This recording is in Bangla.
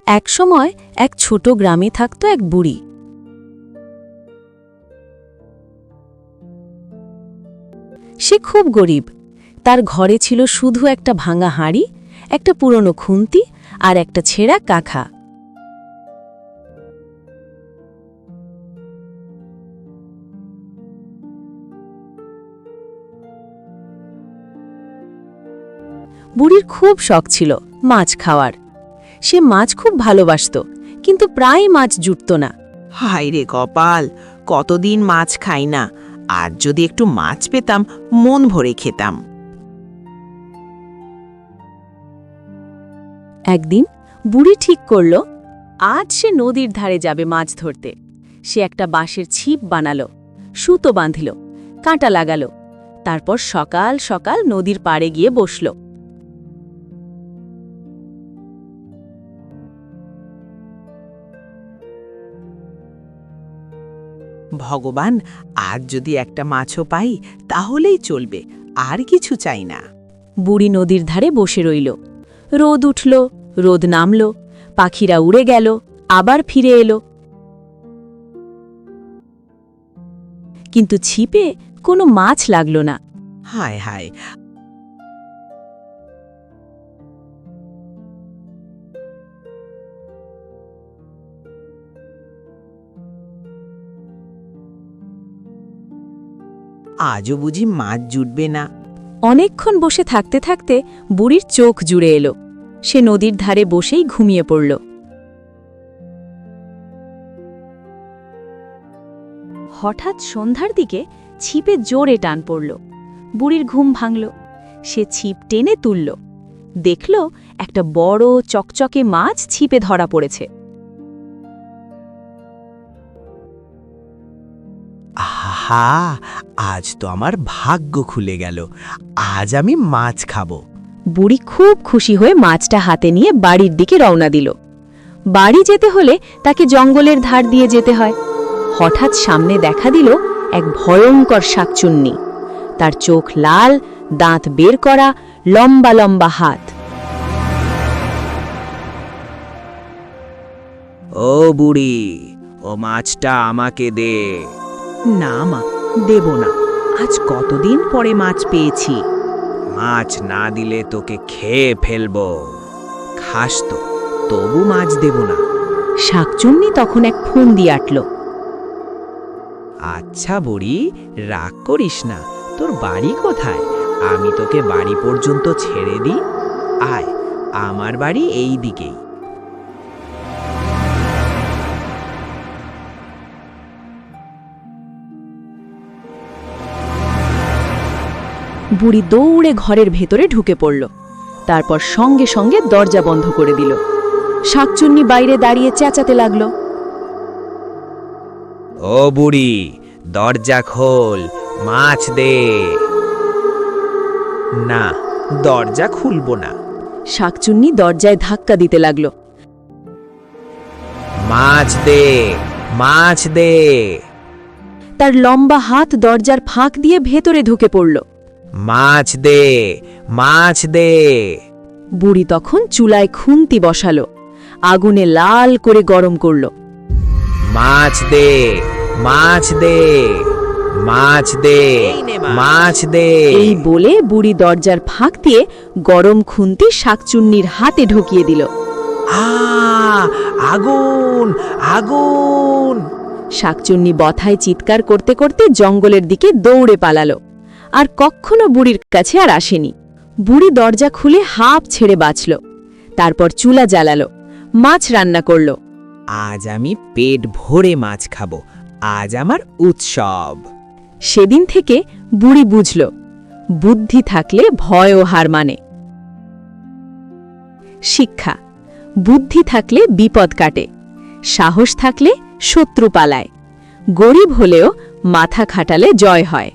একসময় এক ছোট গ্রামে থাকত এক বুড়ি। সে খুব গরিব। তার ঘরে ছিল শুধু একটা ভাঙা হাঁড়ি, একটা পুরনো খুন্তি আর একটা ছেঁড়া কাঁখা। বুড়ির খুব শখ ছিল মাছ খাওয়ার। সে মাছ খুব ভালোবাসত, কিন্তু প্রায় মাছ জুটত না। হায় রে কপাল, কতদিন মাছ খাই না। আর যদি একটু মাছ পেতাম, মন ভরে খেতাম। একদিন বুড়ি ঠিক করল, আজ সে নদীর ধারে যাবে মাছ ধরতে। সে একটা বাঁশের ছিপ বানালো, সুতো বাঁধল, কাঁটা লাগালো। তারপর সকাল সকাল নদীর পাড়ে গিয়ে বসল। ভগবান, আজ যদি একটা মাছও পাই তাহলেই চলবে, আর কিছু চাই না। বুড়ি নদীর ধারে বসে রইল। রোদ উঠল, রোদ নামল, পাখিরা উড়ে গেল, আবার ফিরে এলো। কিন্তু ছিপে কোনো মাছ লাগল না। হায় হায়, আজও বুঝি মাছ জুটবে না। অনেকক্ষণ বসে থাকতে থাকতে বুড়ির চোখ জুড়ে এলো। সে নদীর ধারে বসেই ঘুমিয়ে পড়ল। হঠাৎ সন্ধ্যার দিকে ছিপে জোরে টান পড়ল। বুড়ির ঘুম ভাঙল। সে ছিপ টেনে তুলল। দেখল একটা বড় চকচকে মাছ ছিপে ধরা পড়েছে। আহা, আজ তো আমার ভাগ্য খুলে গেল। আজ আমি মাছ খাবো। বুড়ি খুব খুশি হয়ে মাছটা হাতে নিয়ে বাড়ির দিকে রওনা দিল। বাড়ি যেতে হলে তাকে জঙ্গলের ধার দিয়ে যেতে হয়। হঠাৎ সামনে দেখা দিল এক ভয়ঙ্কর শাকচুন্নি। তার চোখ লাল, দাঁত বের করা, লম্বা লম্বা হাত। ও বুড়ি, ও মাছটা আমাকে দে। না মা, দেব না। আজ কতদিন পরে মাছ পেয়েছি। মাছ না দিলে তোকে খেয়ে ফেলবো। খাস তো, তবু মাছ দেব না। শাকচুন্নি তখন এক ফন্দি আটল। আচ্ছা বুড়ি, রাগ করিস না। তোর বাড়ি কোথায়? আমি তোকে বাড়ি পর্যন্ত ছেড়ে দিই। আয়, আমার বাড়ি এই দিকেই। বুড়ি দৌড়ে ঘরের ভেতরে ঢুকে পড়ল। তারপর সঙ্গে সঙ্গে দরজা বন্ধ করে দিল। শাকচুন্নি বাইরে দাঁড়িয়ে চেঁচাতে লাগল। ও বুড়ি, দরজা খোল, মাছ দে। না, দরজা খুলবো না। শাকচুন্নি দরজায় ধাক্কা দিতে লাগল। মাছ দে, মাছ দে। তার লম্বা হাত দরজার ফাঁক দিয়ে ভেতরে ঢুকে পড়ল। মাছ দে, মাছ দে। বুড়ি তখন চুলায় খুন্তি বসালো, আগুনে লাল করে গরম করল। মাছ দে, মাছ দে, মাছ দে, মাছ দে। এই বলে বুড়ি দরজার ফাঁক দিয়ে গরম খুন্তি শাকচুন্নির হাতে ঢুকিয়ে দিল। আগুন, আগুন। শাকচুন্নি বথায় চিৎকার করতে করতে জঙ্গলের দিকে দৌড়ে পালালো। আর কখনো বুড়ির কাছে আর আসেনি। বুড়ি দরজা খুলে হাঁপ ছেড়ে বাঁচল। তারপর চুলা জ্বালালো, মাছ রান্না করল। আজ আমি পেট ভরে মাছ খাবো। আজ আমার উৎসব। সেদিন থেকে বুড়ি বুঝল, বুদ্ধি থাকলে ভয়ও হার মানে। শিক্ষা: বুদ্ধি থাকলে বিপদ কাটে, সাহস থাকলে শত্রু পালায়, গরিব হলেও মাথা খাটালে জয় হয়।